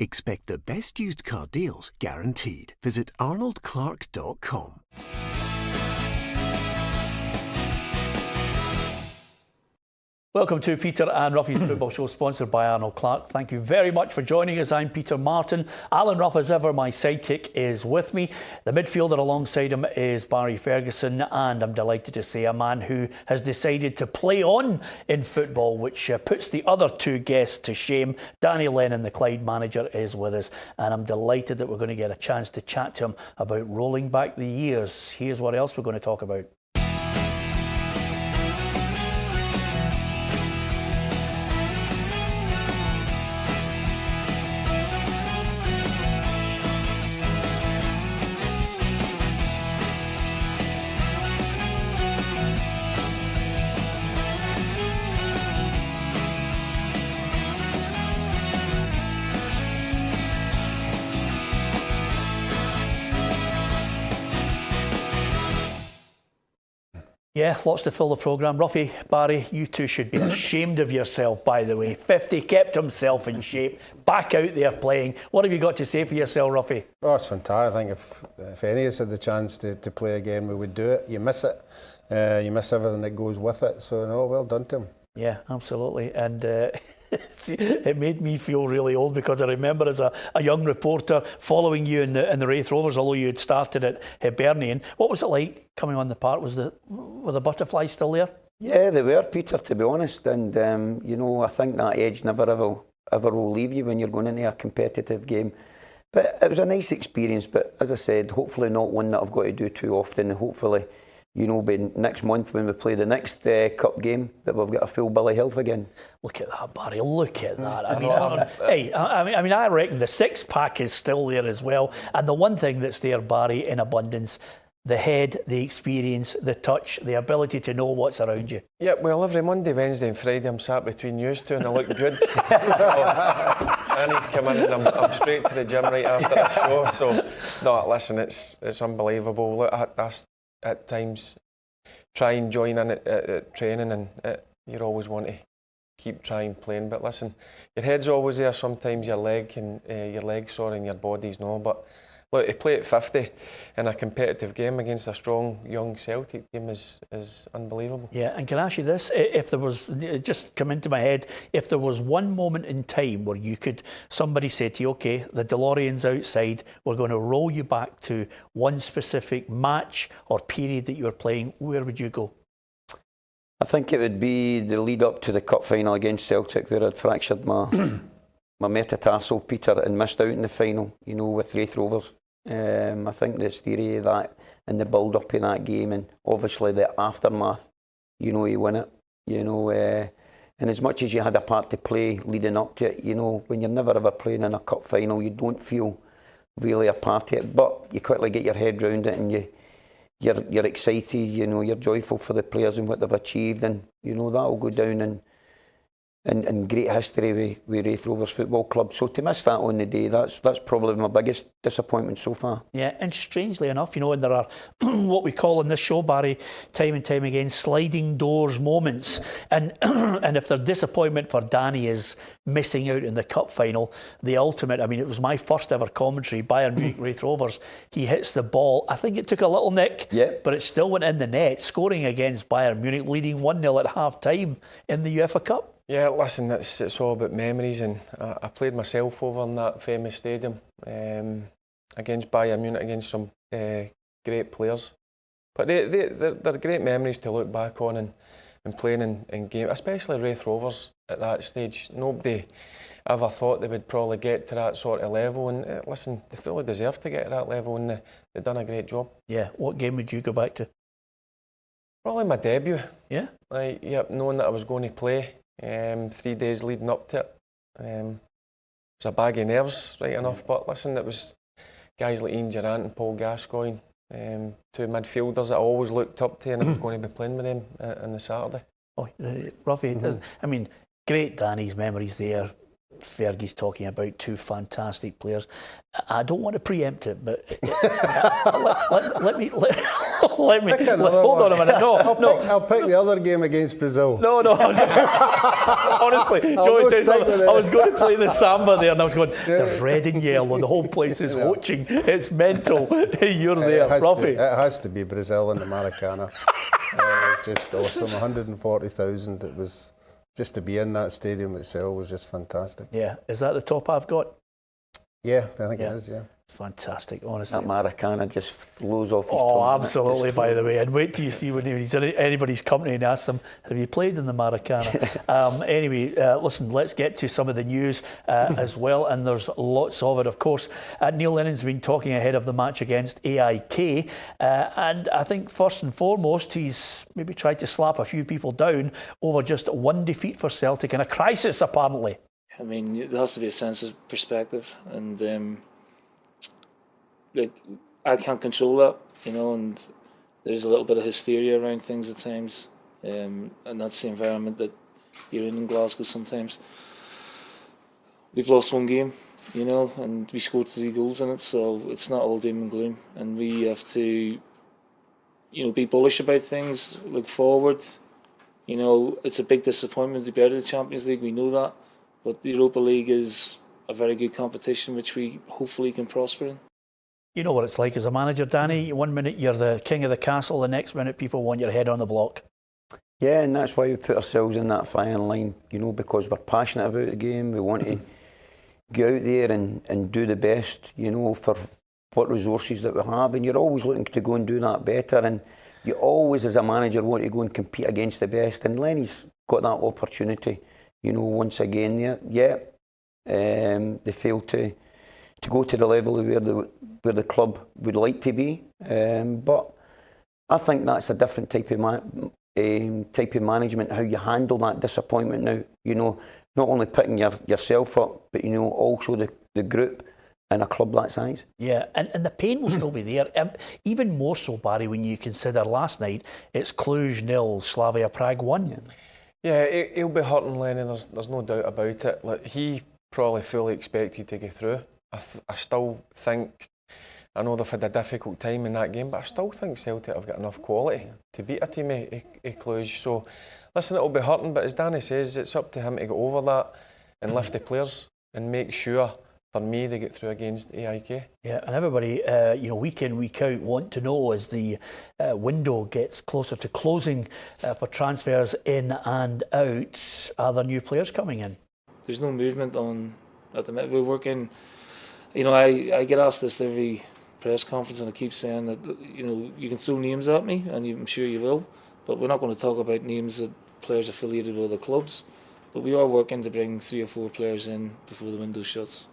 Expect the best used car deals guaranteed. Visit arnoldclark.com. Welcome to Peter and Ruffy's Football Show, sponsored by Arnold Clark. Thank you very much for joining us. I'm Peter Martin. Alan Ruff, as ever, my sidekick, is with me. The midfielder alongside him is Barry Ferguson, and I'm delighted to say a man who has decided to play on in football, which puts the other two guests to shame. Danny Lennon, the Clyde manager, is with us, and I'm delighted that we're going to get a chance to chat to him about rolling back the years. Here's what else we're going to talk about. Yeah, lots to fill the programme. Ruffy, Barry, you two should be ashamed of yourself, by the way. 50 kept himself in shape, back out there playing. What have you got to say for yourself, Ruffy? Oh, it's fantastic. I think if any of us had the chance to play again, we would do it. You miss it. You miss everything that goes with it. So, no, well done to him. Yeah, absolutely. And it made me feel really old, because I remember as a young reporter following you in the Wraith Rovers, although you had started at Hibernian. What was it like coming on the park? Were the butterflies still there? Yeah, they were, Peter, to be honest. And, I think that edge never ever will leave you when you're going into a competitive game. But it was a nice experience. But as I said, hopefully not one that I've got to do too often. Hopefully, by next month when we play the next cup game, that we've got a full bill of health again. Look at that, Barry. Look at that. I reckon the six-pack is still there as well. And the one thing that's there, Barry, in abundance, the head, the experience, the touch, the ability to know what's around you. Yeah, well, every Monday, Wednesday and Friday I'm sat between you two and I look good. Annie's come in and I'm straight to the gym right after the show. So, no, listen, it's unbelievable. Look, at times try and join in at training, and you always want to keep trying playing, but listen, your head's always there. Sometimes your leg's sore and your body's no, but look, to play at 50 in a competitive game against a strong young Celtic team is unbelievable. Yeah, and can I ask you this? If there was, it just come into my head, if there was one moment in time where somebody said to you, okay, the DeLorean's outside, we're going to roll you back to one specific match or period that you were playing, where would you go? I think it would be the lead up to the cup final against Celtic, where I'd fractured my metatarsal, Peter, and missed out in the final, with Wraith Rovers. I think there's theory of that in the build-up in that game, and obviously the aftermath, you win it, and as much as you had a part to play leading up to it, when you're never ever playing in a cup final, you don't feel really a part of it, but you quickly get your head round it, and you're excited, you're joyful for the players and what they've achieved, and that'll go down in great history with Wraith Rovers Football Club. So to miss that on the day, that's probably my biggest disappointment so far. Yeah, and strangely enough, and there are what we call in this show, Barry, time and time again, sliding doors moments. And and if their disappointment for Danny is missing out in the cup final, the ultimate, it was my first ever commentary, Bayern Munich Wraith Rovers, he hits the ball, I think it took a little nick, but it still went in the net, scoring against Bayern Munich, leading 1-0 at half-time in the UEFA Cup. Yeah, listen, it's all about memories, and I played myself over in that famous stadium against Bayern Munich, against some great players. But they're great memories to look back on and playing in games, especially Wraith Rovers at that stage. Nobody ever thought they would probably get to that sort of level, and listen, they fully deserve to get to that level, and they've done a great job. Yeah, what game would you go back to? Probably my debut. Yeah? Knowing that I was going to play. 3 days leading up to it. It was a bag of nerves, right enough, but listen, it was guys like Ian Durrant and Paul Gascoigne, two midfielders that I always looked up to, and I was going to be playing with them on the Saturday. Oh, Ruffy, great Danny's memories there. Fergie's talking about two fantastic players. I don't want to preempt it, but let me Pick another hold one. on a minute. No, I'll pick the other game against Brazil. No. Honestly, I was going to play the samba there, and I was going, there's red and yellow, the whole place is watching. It's mental. You're there, Ruffy. It has to be Brazil in the Maracana. It was just awesome. 140,000. It was just to be in that stadium itself was just fantastic. Yeah, is that the top I've got? Yeah, I think it is. Yeah. Fantastic, honestly. That Maracana just flows off his Oh, tongue. absolutely, by the way. And wait till you see when he's in anybody's company and ask them, have you played in the Maracana? Anyway, listen, let's get to some of the news as well. And there's lots of it, of course. Neil Lennon's been talking ahead of the match against AIK. And I think first and foremost, he's maybe tried to slap a few people down over just one defeat for Celtic in a crisis, apparently. I mean, there has to be a sense of perspective. And like, I can't control that, you know, and there's a little bit of hysteria around things at times, and that's the environment that you're in Glasgow sometimes. We've lost one game, you know, and we scored 3 goals in it, so it's not all doom and gloom, and we have to, you know, be bullish about things, look forward. You know, it's a big disappointment to be out of the Champions League, we know that, but the Europa League is a very good competition which we hopefully can prosper in. You know what it's like as a manager, Danny. 1 minute you're the king of the castle, the next minute people want your head on the block. Yeah, and that's why we put ourselves in that firing line, you know, because we're passionate about the game. We want to go out there and do the best, you know, for what resources that we have. And you're always looking to go and do that better. And you always, as a manager, want to go and compete against the best. And Lenny's got that opportunity, you know, once again there. Yeah, they failed to go to the level where the club would like to be, but I think that's a different type of management. How you handle that disappointment now, you know, not only picking yourself up, but you know also the group and a club that size. Yeah, and the pain will still be there. Even more so, Barry, when you consider last night it's Cluj 0, Slavia Prague 1. Yeah, he'll be hurting, Lenny. There's no doubt about it. Like, he probably fully expected to get through. I still think, I know they've had a difficult time in that game, but I still think Celtic have got enough quality to beat a team of Cluj. So, listen, it'll be hurting, but as Danny says, it's up to him to get over that and lift the players and make sure, for me, they get through against AIK. Yeah, and everybody, you know, week in, week out, want to know as the window gets closer to closing for transfers in and out, are there new players coming in? There's no movement on at the minute. We're working. You know, I get asked this every press conference, and I keep saying that, you know, you can throw names at me, and I'm sure you will, but we're not going to talk about names that players affiliated with other clubs. But we are working to bring 3 or 4 players in before the window shuts.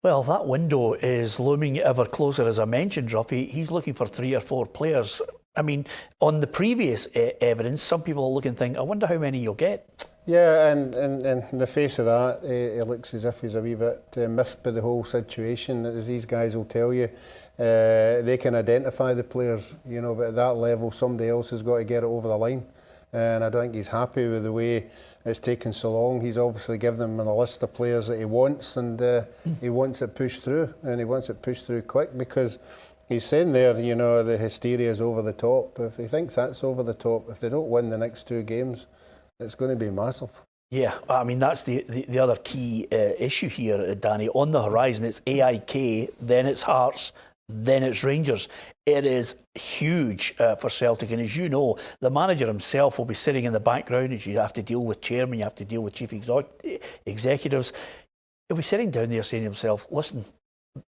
Well, that window is looming ever closer, as I mentioned, Ruffy. He's looking for 3 or 4 players. I mean, on the previous evidence, some people are looking and think, I wonder how many you'll get. Yeah, and in the face of that, it looks as if he's a wee bit miffed by the whole situation. As these guys will tell you, they can identify the players, you know, but at that level, somebody else has got to get it over the line. And I don't think he's happy with the way it's taken so long. He's obviously given them a list of players that he wants, and he wants it pushed through, and he wants it pushed through quick, because he's saying there, you know, the hysteria is over the top. If he thinks that's over the top, if they don't win the next 2 games, it's going to be massive. Yeah, I mean, that's the other key issue here, Danny. On the horizon, it's AIK, then it's Hearts, then it's Rangers. It is huge for Celtic, and as you know, the manager himself will be sitting in the background as you have to deal with chairman, you have to deal with chief executives. He'll be sitting down there saying to himself, listen,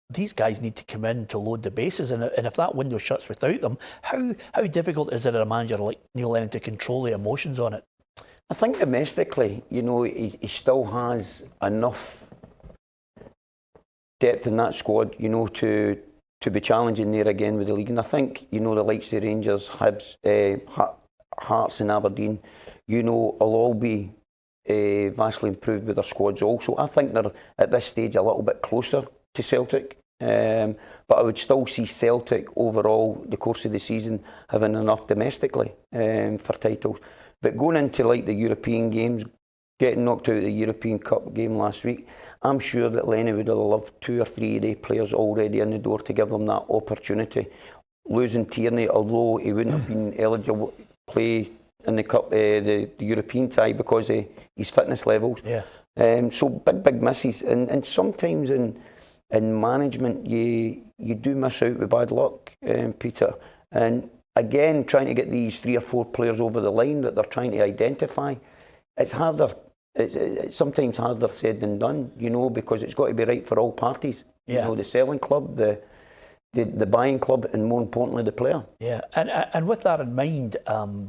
these guys need to come in to load the bases, and if that window shuts without them, how difficult is it as a manager like Neil Lennon to control the emotions on it? I think domestically, you know, he still has enough depth in that squad, you know, to be challenging there again with the league. And I think, you know, the likes of Rangers, Hibs, Hearts and Aberdeen, you know, will all be vastly improved with their squads also. I think they're at this stage a little bit closer to Celtic. But I would still see Celtic overall, the course of the season, having enough domestically for titles. But going into like the European games, getting knocked out of the European Cup game last week, I'm sure that Lenny would have loved 2 or 3 of the players already in the door to give them that opportunity. losing Tierney, although he wouldn't have been eligible to play in the cup, the European tie because of his fitness levels. Yeah. So big misses, and sometimes in management you do miss out with bad luck, Peter. And again, trying to get these 3 or 4 players over the line that they're trying to identify, it's harder. It's sometimes harder said than done, you know, because it's got to be right for all parties. Yeah. You know, the selling club, the buying club, and more importantly, the player. Yeah, and with that in mind,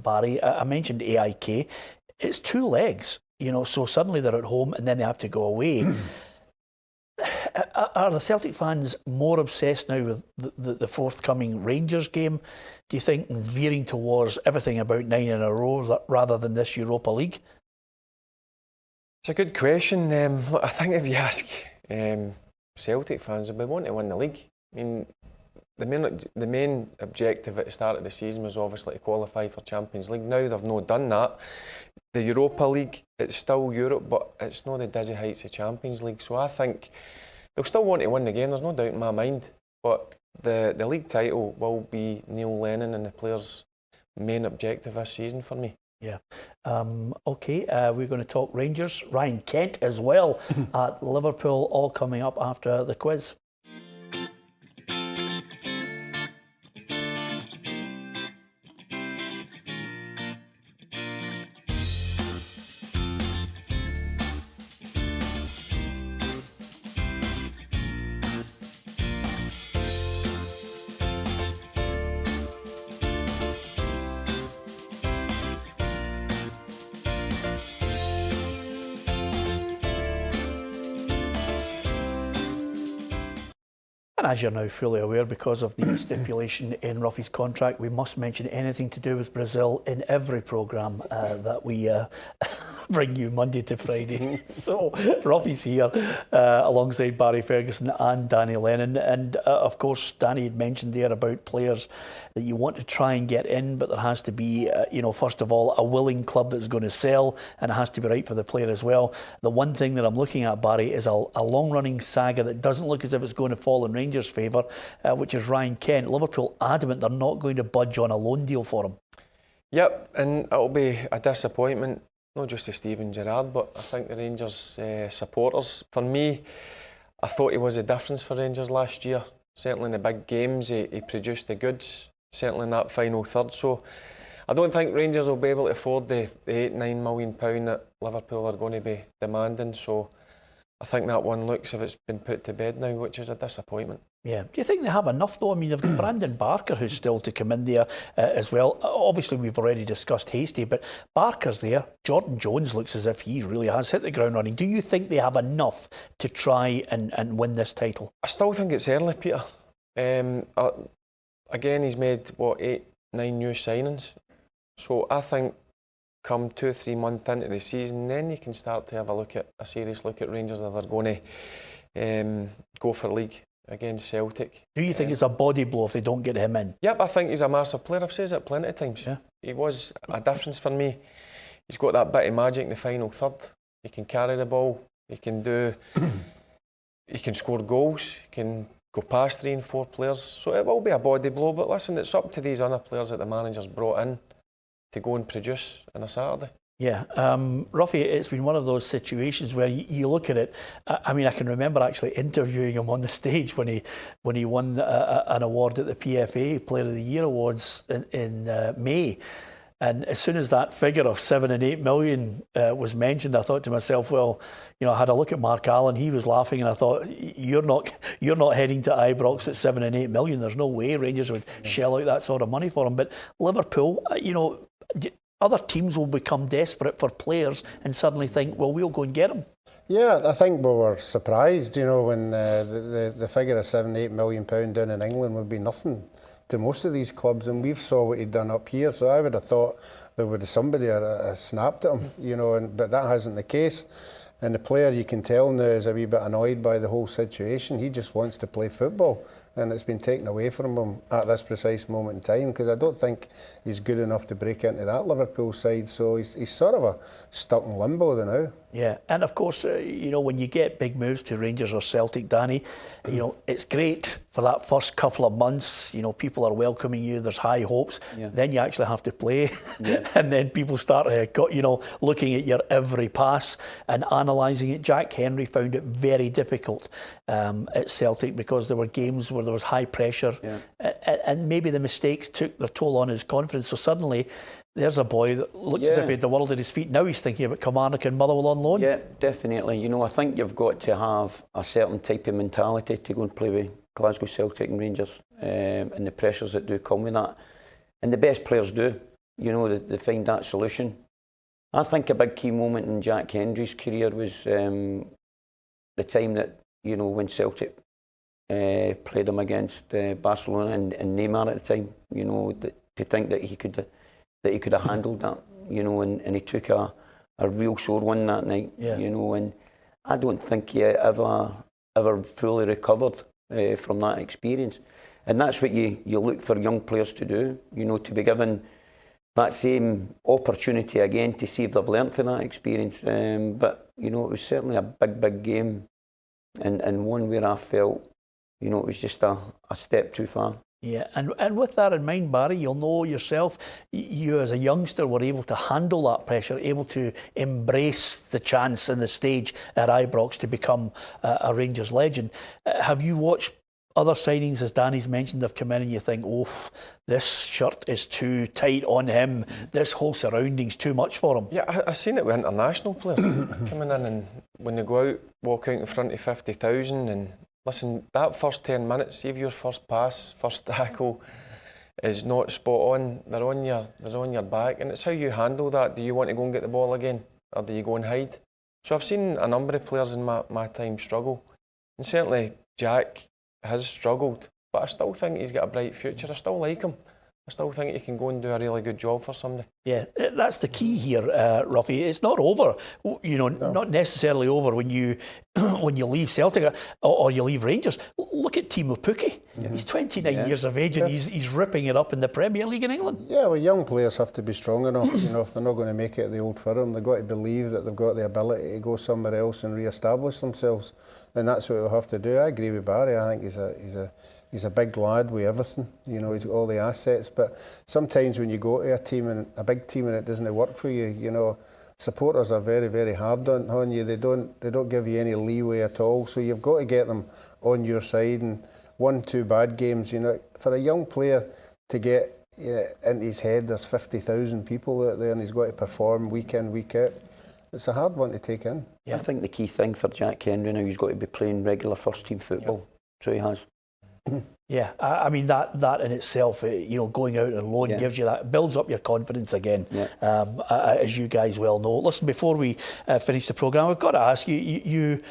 Barry, I mentioned AIK. It's 2 legs, you know, so suddenly they're at home and then they have to go away. Are the Celtic fans more obsessed now with the forthcoming Rangers game, do you think, and veering towards everything about 9 in a row rather than this Europa League? It's a good question. Look, I think if you ask Celtic fans, they want to win the league. I mean, the main objective at the start of the season was obviously to qualify for Champions League. Now they've not done that. The Europa League, it's still Europe, but it's not the dizzy heights of Champions League. So I think they'll still want to win the game, there's no doubt in my mind. But the league title will be Neil Lennon and the players' main objective this season for me. Yeah. Okay, we're going to talk Rangers, Ryan Kent as well at Liverpool, all coming up after the quiz. And as you're now fully aware, because of the stipulation in Ruffy's contract, we must mention anything to do with Brazil in every programme that we bring you Monday to Friday. So Ruffy's here alongside Barry Ferguson and Danny Lennon. And of course, Danny had mentioned there about players that you want to try and get in, but there has to be, first of all, a willing club that's going to sell, and it has to be right for the player as well. The one thing that I'm looking at, Barry, is a long-running saga that doesn't look as if it's going to fall in Rangers' favour, which is Ryan Kent. Liverpool adamant they're not going to budge on a loan deal for him. Yep, and it'll be a disappointment, not just to Steven Gerrard, but I think the Rangers supporters. For me, I thought he was a difference for Rangers last year. Certainly in the big games, he produced the goods, certainly in that final third. So I don't think Rangers will be able to afford the £8-9 million that Liverpool are going to be demanding. So I think that one looks as if it's been put to bed now, which is a disappointment. Yeah. Do you think they have enough though? I mean, they've got Brandon Barker who's still to come in there as well. Obviously, we've already discussed Hasty, but Barker's there. Jordan Jones looks as if he really has hit the ground running. Do you think they have enough to try and win this title? I still think it's early, Peter. Again, he's made, 8-9 new signings. So I think come 2 or 3 months into the season, then you can start to have a serious look at Rangers if they're going to go for league against Celtic. Do you think it's a body blow if they don't get him in? Yep, I think he's a massive player. I've said it plenty of times. Yeah. He was a difference for me. He's got that bit of magic in the final third. He can carry the ball. He can he can score goals. He can go past 3 and 4 players. So it will be a body blow. But listen, it's up to these other players that the manager's brought in to go and produce on a Saturday. Yeah, Ruffy, it's been one of those situations where you look at it. I mean, I can remember actually interviewing him on the stage when he won an award at the PFA Player of the Year Awards in May. And as soon as that figure of 7 and 8 million was mentioned, I thought to myself, well, I had a look at Mark Allen. He was laughing, and I thought, you're not heading to Ibrox at 7 and 8 million. There's no way Rangers would shell out that sort of money for him. But Liverpool, other teams will become desperate for players and suddenly think, well, we'll go and get them. Yeah, I think we were surprised, when the figure of £7-8 million down in England would be nothing to most of these clubs, and we've saw what he'd done up here. So I would have thought there would have somebody snapped at him, but that hasn't the case. And the player, you can tell now, is a wee bit annoyed by the whole situation. He just wants to play football. and it's been taken away from him at this precise moment in time, because I don't think he's good enough to break into that Liverpool side. So he's sort of stuck in limbo now. Yeah, and of course, when you get big moves to Rangers or Celtic, Danny, it's great for that first couple of months. People are welcoming you, there's high hopes. Yeah. Then you actually have to play, and then people start, looking at your every pass and analysing it. Jack Henry found it very difficult at Celtic because there were games where there was high pressure, and maybe the mistakes took their toll on his confidence. So suddenly, there's a boy that looks as if he had the world at his feet. Now he's thinking about Kilmarnock and Motherwell on loan. Yeah, definitely. I think you've got to have a certain type of mentality to go and play with Glasgow Celtic and Rangers, and the pressures that do come with that. And the best players do. They find that solution. I think a big key moment in Jack Hendry's career was the time that, when Celtic played him against Barcelona and Neymar at the time. To think that he could have handled that, and he took a real sore one that night, and I don't think he ever fully recovered from that experience. And that's what you look for young players to do, to be given that same opportunity again to see if they've learnt from that experience. But, it was certainly a big game, and one where I felt, it was just a step too far. Yeah, and with that in mind, Barry, you'll know yourself, you as a youngster were able to handle that pressure, able to embrace the chance and the stage at Ibrox to become a Rangers legend. Have you watched other signings, as Danny's mentioned, have come in and you think, this shirt is too tight on him, this whole surrounding's too much for him? Yeah, I've seen it with international players coming in, and when they go out, walk out in front of 50,000 and listen, that first 10 minutes, see if your first pass, first tackle is not spot on, they're on your back, and it's how you handle that. Do you want to go and get the ball again, or do you go and hide? So I've seen a number of players in my time struggle, and certainly Jack has struggled, but I still think he's got a bright future. I still like him. I still think he can go and do a really good job for somebody. Yeah, that's the key here, Ruffy. It's not over, not necessarily over when you leave Celtic or you leave Rangers. Look at Timo Pukki. He's 29 years of age and he's ripping it up in the Premier League in England. Yeah, well, young players have to be strong enough. If they're not going to make it at the Old Firm, they've got to believe that they've got the ability to go somewhere else and re-establish themselves. And that's what they'll have to do. I agree with Barry. I think he's a big lad with everything. He's got all the assets. But sometimes when you go to a team, and a big team, and it doesn't work for you, supporters are very, very hard on you. They don't give you any leeway at all. So you've got to get them on your side. And 1-2 bad games, for a young player to get into his head, there's 50,000 people out there, and he's got to perform week in, week out. It's a hard one to take in. Yeah, I think the key thing for Jack Henry now, he's got to be playing regular first team football. So he has. Yeah, I mean that in itself, going out on loan gives you that, builds up your confidence again, as you guys well know. Listen, before we finish the programme, I've got to ask you,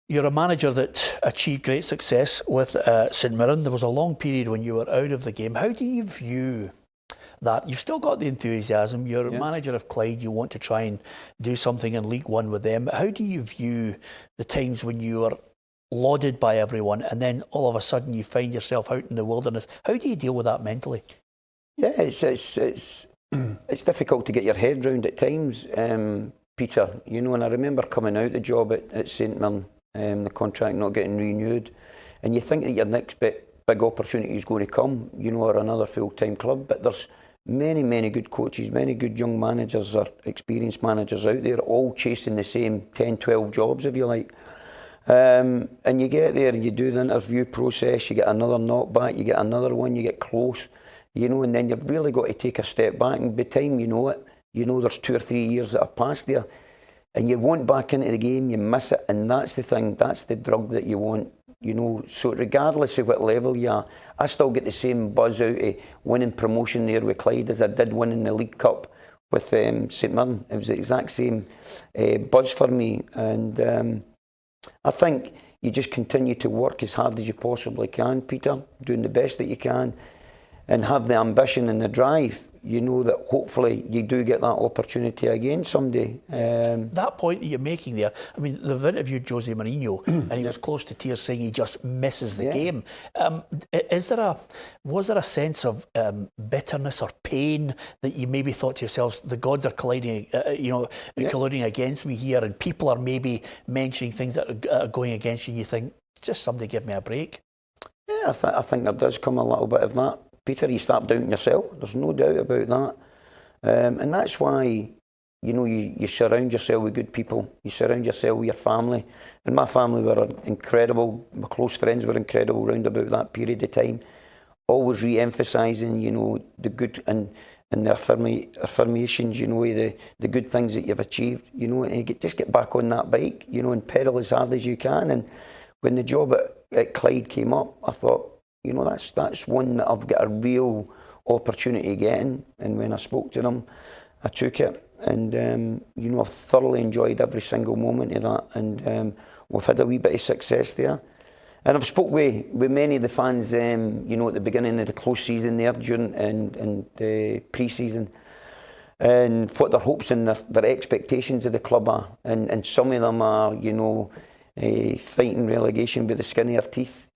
you're a manager that achieved great success with St Mirren. There was a long period when you were out of the game. How do you view that? You've still got the enthusiasm. You're a manager of Clyde. You want to try and do something in League One with them. How do you view the times when you are lauded by everyone and then all of a sudden you find yourself out in the wilderness? How do you deal with that mentally? Yeah, it's difficult to get your head round at times, Peter. And I remember coming out the job at St Mirren, the contract not getting renewed, and you think that your next big opportunity is going to come, or another full-time club, but there's many good coaches, many good young managers or experienced managers out there, all chasing the same 10, 12 jobs, if you like. And you get there and you do the interview process, you get another knockback, you get another one, you get close, and then you've really got to take a step back, and by the time you know it, there's 2 or 3 years that have passed there, and you want back into the game, you miss it, and that's the thing, that's the drug that you want, so regardless of what level you are, I still get the same buzz out of winning promotion there with Clyde as I did winning the League Cup with St Mirren. It was the exact same buzz for me, and I think you just continue to work as hard as you possibly can, Peter, doing the best that you can, and have the ambition and the drive you know that hopefully you do get that opportunity again someday. That point that you're making there, I mean, they've interviewed Jose Mourinho and he was close to tears saying he just misses the game. Was there a sense of bitterness or pain that you maybe thought to yourselves, the gods are colliding, colluding against me here, and people are maybe mentioning things that are going against you, and you think, just somebody give me a break? Yeah, I think there does come a little bit of that. Peter, you start doubting yourself. There's no doubt about that. And that's why, you surround yourself with good people. You surround yourself with your family. And my family were incredible. My close friends were incredible round about that period of time. Always re-emphasising, the good and the affirmations, the good things that you've achieved, and just get back on that bike, and pedal as hard as you can. And when the job at Clyde came up, I thought, that's one that I've got a real opportunity again. And when I spoke to them, I took it. And, I've thoroughly enjoyed every single moment of that. And we've had a wee bit of success there. And I've spoke with many of the fans, at the beginning of the close season there during and the pre-season, and what their hopes and their expectations of the club are. And some of them are, fighting relegation with the skin of their teeth.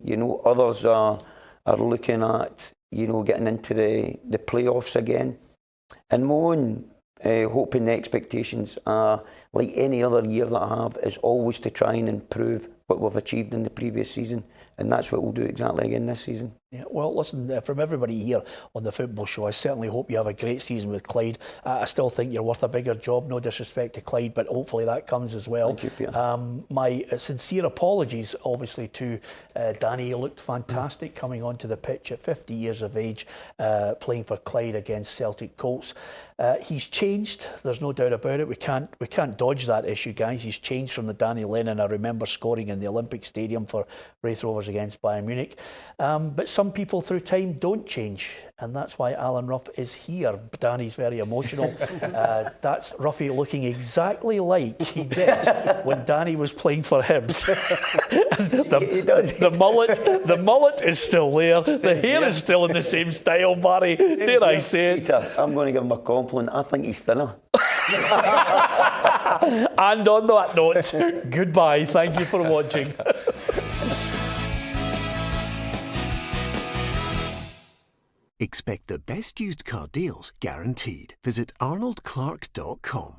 Others are looking at, getting into the playoffs again. And my own hope and expectations are, like any other year that I have, is always to try and improve what we've achieved in the previous season. And that's what we'll do exactly again this season. Yeah, well, listen, from everybody here on the Football Show, I certainly hope you have a great season with Clyde. I still think you're worth a bigger job, no disrespect to Clyde, but hopefully that comes as well. Thank you, Peter. My sincere apologies, obviously, to Danny. He looked fantastic coming onto the pitch at 50 years of age, playing for Clyde against Celtic Colts. He's changed, there's no doubt about it. We can't dodge that issue, guys. He's changed from the Danny Lennon I remember scoring in the Olympic Stadium for Wraith Rovers against Bayern Munich. But some people through time don't change, and that's why Alan Ruff is here. Danny's very emotional. That's Ruffy looking exactly like he did when Danny was playing for Hibs. the mullet is still there. The hair is still in the same style, Barry. Dare I say it? Peter, I'm going to give him a compliment. I think he's thinner. And on that note, goodbye. Thank you for watching. Expect the best used car deals guaranteed. Visit arnoldclark.com.